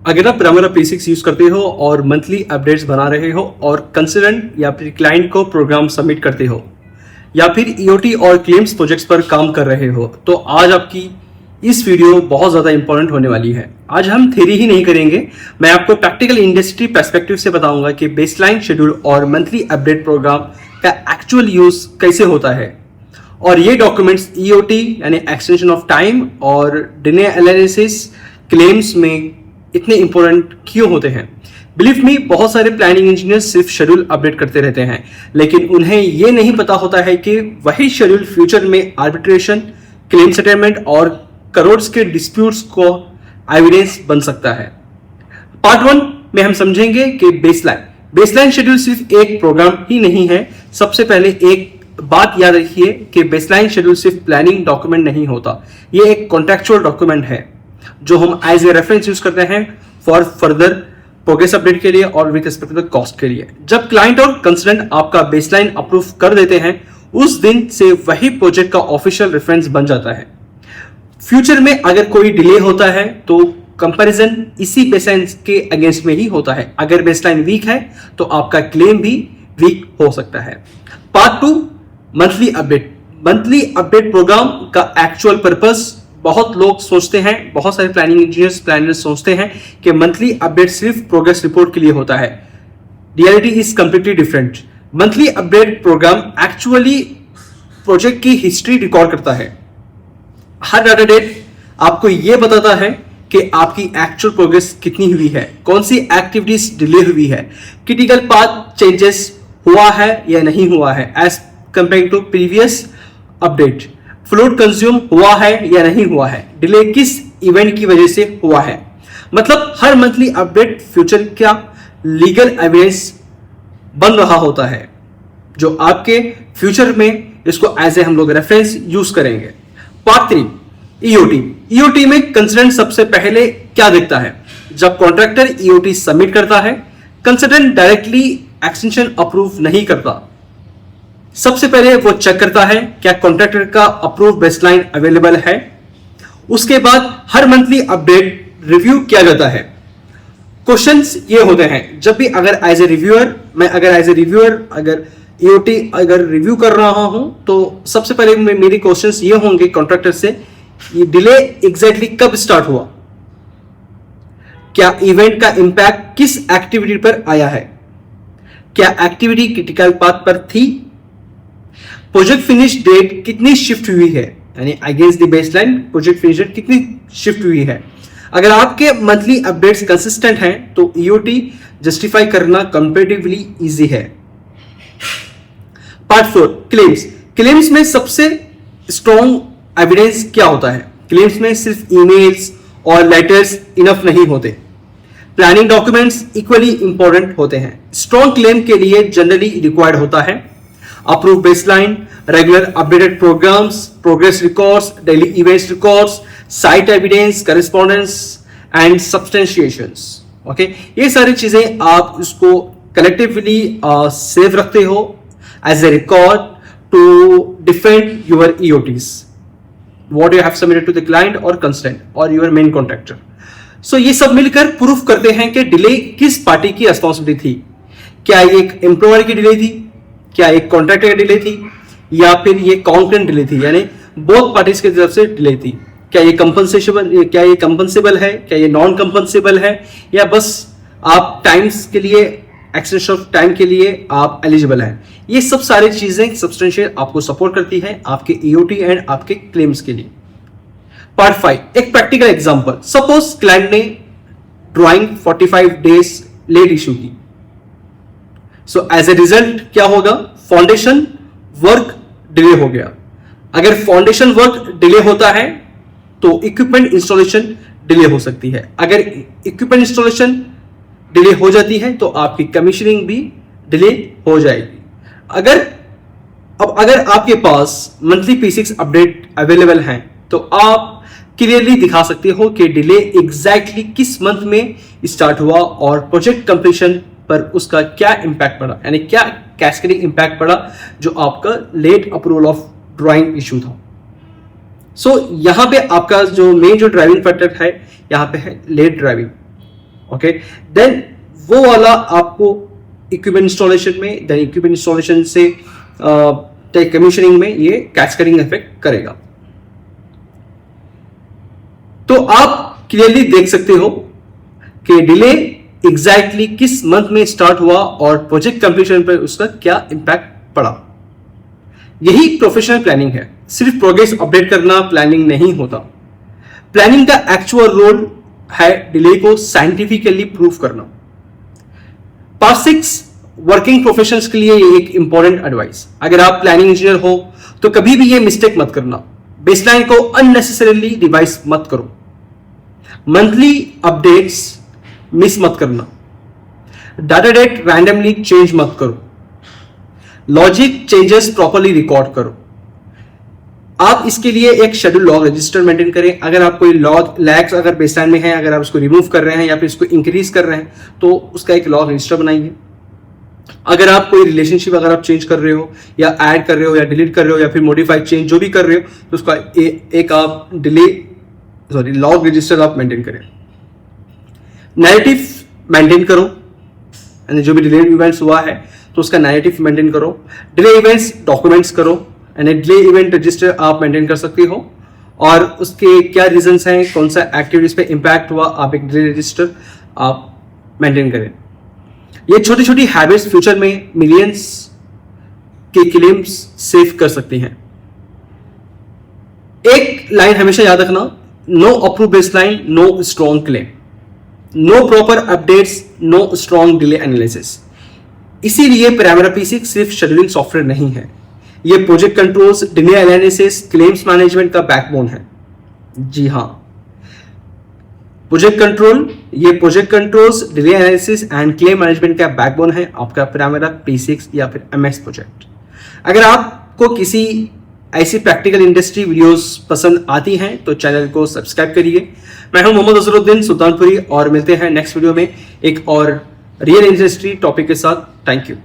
अगर आप primary P6 use करते हो और मंथली अपडेट्स बना रहे हो और कंसल्टेंट या फिर क्लाइंट को प्रोग्राम सबमिट करते हो या फिर ईओटी और क्लेम्स प्रोजेक्ट्स पर काम कर रहे हो तो आज आपकी इस वीडियो बहुत ज़्यादा इंपॉर्टेंट होने वाली है। आज हम थ्योरी ही नहीं करेंगे, मैं आपको प्रैक्टिकल इंडस्ट्री पर्सपेक्टिव से बताऊंगा कि बेसलाइन शेड्यूल और मंथली अपडेट प्रोग्राम का एक्चुअल यूज कैसे होता है और ये डॉक्यूमेंट्स ईओटी यानी एक्सटेंशन ऑफ टाइम और डिले एनालिसिस क्लेम्स में इतने इंपॉर्टेंट क्यों होते हैं। बिलीव मी, बहुत सारे प्लानिंग इंजीनियर्स सिर्फ शेड्यूल अपडेट करते रहते हैं, लेकिन उन्हें यह नहीं पता होता है कि वही शेड्यूल फ्यूचर में आर्बिट्रेशन, क्लेम सेटलमेंट और करोड़ के डिस्प्यूट्स को एविडेंस बन सकता है। पार्ट 1 में हम समझेंगे कि बेसलाइन शेड्यूल सिर्फ एक प्रोग्राम ही नहीं है। सबसे पहले एक बात याद रखिए कि बेसलाइन शेड्यूल सिर्फ प्लानिंग डॉक्यूमेंट नहीं होता, यह एक कॉन्ट्रेक्चुअल डॉक्यूमेंट है जो हम एज ए रेफरेंस यूज करते हैं फॉर फर्दर प्रोग्रेस अपडेट के लिए और with respect to the cost के लिए। जब क्लाइंट और कंसल्टेंट आपका बेसलाइन अप्रूव कर देते हैं, उस दिन से वही प्रोजेक्ट का ऑफिशियल रेफरेंस बन जाता है। फ्यूचर में अगर कोई डिले होता है तो कंपैरिजन इसी बेसलाइन के अगेंस्ट में ही होता है। अगर बेसलाइन वीक है तो आपका क्लेम भी वीक हो सकता है। पार्ट 2, मंथली अपडेट प्रोग्राम का एक्चुअल पर्पस। बहुत लोग सोचते हैं, बहुत सारे प्लानिंग इंजीनियर्स प्लानर्स सोचते हैं कि मंथली अपडेट सिर्फ प्रोग्रेस रिपोर्ट के लिए होता है। Reality is completely different. Monthly update program actually project की हिस्ट्री रिकॉर्ड करता है। हर डाटा डेट आपको यह बताता है कि आपकी एक्चुअल प्रोग्रेस कितनी हुई है, कौन सी एक्टिविटीज डिले हुई है, क्रिटिकल पाथ चेंजेस हुआ है या नहीं हुआ है as compare to previous update, float consume हुआ है या नहीं हुआ है, डिले किस इवेंट की वजह से हुआ है। मतलब हर मंथली अपडेट फ्यूचर का लीगल एविडेंस बन रहा होता है जो आपके फ्यूचर में इसको एज ए हम लोग रेफरेंस यूज करेंगे। पार्ट 3, ईओटी में कंसल्टेंट सबसे पहले क्या देखता है? जब कॉन्ट्रैक्टर ईओटी सबमिट करता है, कंसल्टेंट डायरेक्टली एक्सटेंशन अप्रूव नहीं करता। सबसे पहले वो चेक करता है क्या कॉन्ट्रैक्टर का अप्रूव बेसलाइन अवेलेबल है। उसके बाद हर मंथली अपडेट रिव्यू किया जाता है। क्वेश्चंस ये होते हैं, जब भी अगर एज ए रिव्यूअर अगर ईओटी अगर रिव्यू कर रहा हूं तो सबसे पहले मेरे क्वेश्चंस ये होंगे कॉन्ट्रैक्टर से, ये डिले एग्जैक्टली कब स्टार्ट हुआ, क्या इवेंट का इंपैक्ट किस एक्टिविटी पर आया है, क्या एक्टिविटी क्रिटिकल पाथ पर थी, प्रोजेक्ट फिनिश डेट कितनी शिफ्ट हुई है, यानी against the baseline project finish date कितनी शिफ्ट हुई है। अगर आपके मंथली अपडेट्स कंसिस्टेंट हैं तो ईओटी जस्टिफाई करना कंपैरेटिवली इजी है। पार्ट 4, क्लेम्स में सबसे स्ट्रॉन्ग एविडेंस क्या होता है? क्लेम्स में सिर्फ ईमेल्स और लेटर्स इनफ नहीं होते, प्लानिंग डॉक्यूमेंट्स इक्वली इंपॉर्टेंट होते हैं। स्ट्रॉन्ग क्लेम के लिए जनरली रिक्वायर्ड होता है approve baseline, regular updated programs, progress records, daily events records, site evidence, correspondence and substantiations. Okay, ये सारी चीजें आप इसको कलेक्टिवली सेव रखते हो as a record to defend your EOTs what you have submitted to the client और consultant और your main contractor. So ये सब मिलकर प्रूफ करते हैं कि डिले किस पार्टी की रिस्पॉन्सिबिलिटी थी। क्या ये एक एम्प्लॉयर की डिले थी, क्या एक कॉन्ट्रैक्टर की डिले थी, या फिर ये कॉन्करेंट डिले थी, यानी बोथ पार्टीज की तरफ से डिले थी। क्या ये कंपनसेबल है, क्या ये नॉन कंपनसेबल है, या बस आप टाइम्स के लिए एक्सटेंशन ऑफ टाइम के लिए आप एलिजिबल हैं। ये सब सारी चीजें सब्सटेंशियल आपको सपोर्ट करती है आपके ईओटी एंड आपके क्लेम्स के लिए। पार्ट 5, एक प्रैक्टिकल एग्जांपल। सपोज क्लाइंट ने ड्राइंग 45 डेज लेट इश्यू की। सो एज ए रिजल्ट क्या होगा? फाउंडेशन वर्क डिले हो गया। अगर फाउंडेशन वर्क डिले होता है तो इक्विपमेंट इंस्टॉलेशन डिले हो सकती है। अगर इक्विपमेंट इंस्टॉलेशन डिले हो जाती है तो आपकी कमीशनिंग भी डिले हो जाएगी। अगर आपके पास मंथली P6 अपडेट अवेलेबल हैं तो आप क्लियरली दिखा सकते हो कि डिले एग्जैक्टली किस मंथ में स्टार्ट हुआ और प्रोजेक्ट कंप्लीशन पर उसका क्या इंपैक्ट पड़ा, यानी क्या कैस्केडिंग इंपैक्ट पड़ा जो आपका late approval of drawing issue था। सो यहां पे आपका जो मेन जो ड्राइविंग फैक्टर है यहां पे है लेट ड्राइविंग। ओके, देन वो वाला आपको इक्विपमेंट इंस्टॉलेशन में, देन इक्विपमेंट इंस्टॉलेशन से कमीशनिंग में ये कैस्केडिंग इफेक्ट करेगा। तो आप क्लियरली देख सकते हो कि डिले एग्जैक्टली किस मंथ में स्टार्ट हुआ और प्रोजेक्ट कंप्लीशन पर उसका क्या इंपैक्ट पड़ा। यही प्रोफेशनल प्लानिंग है। सिर्फ प्रोग्रेस अपडेट करना प्लानिंग नहीं होता। प्लानिंग का एक्चुअल रोल है डिले को साइंटिफिकली प्रूव करना। पास्ट 6 वर्किंग प्रोफेशनल्स के लिए ये एक इंपॉर्टेंट एडवाइस। अगर आप प्लानिंग इंजीनियर हो तो कभी भी ये मिस्टेक मत करना। बेसलाइन को अननेसेसरीली रिवाइज मत करो। मंथली अपडेट्स मिस मत करना। डाटा डेट रैंडमली चेंज मत करो। लॉजिक चेंजेस प्रॉपर्ली रिकॉर्ड करो। आप इसके लिए एक शेड्यूल लॉग रजिस्टर मेंटेन करें। अगर आप कोई लॉग लैग्स अगर बेसलाइन में है, अगर आप उसको रिमूव कर रहे हैं या फिर इसको इंक्रीज कर रहे हैं तो उसका एक लॉग रजिस्टर बनाइए। अगर आप कोई रिलेशनशिप अगर आप चेंज कर रहे हो या ऐड कर रहे हो या डिलीट कर रहे हो या फिर मॉडिफाई चेंज जो भी कर रहे हो तो उसका एक आप लॉग रजिस्टर आप मेंटेन करें। नैरेटिव मेंटेन करो, यानी जो भी डिले इवेंट्स हुआ है तो उसका नैरेटिव मेंटेन करो। डिले इवेंट्स डॉक्यूमेंट्स करो, यानी डिले इवेंट रजिस्टर आप मेंटेन कर सकते हो और उसके क्या रीजंस हैं, कौन सा एक्टिविटीज पे इंपैक्ट हुआ, आप एक डिले रजिस्टर आप मेंटेन करें। ये छोटी छोटी हैबिट्स फ्यूचर में मिलियंस के क्लेम्स सेव कर सकती हैं। एक लाइन हमेशा याद रखना, no approve baseline, no strong claim, no proper updates, no strong delay analysis. इसीलिए पैरामीरा P6 सिर्फ शेड्यूलिंग सॉफ्टवेयर नहीं है, ये project controls, delay analysis, claims management का बैकबोन है। जी हाँ, project controls, delay analysis and claim management का बैकबोन है आपका पैरामीरा P6 या फिर MS प्रोजेक्ट। अगर आपको किसी ऐसी प्रैक्टिकल इंडस्ट्री वीडियोस पसंद आती हैं तो चैनल को सब्सक्राइब करिए। मैं हूं मोहम्मद अजहरुद्दीन सुल्तानपुरी और मिलते हैं नेक्स्ट वीडियो में एक और रियल इंडस्ट्री टॉपिक के साथ। Thank you.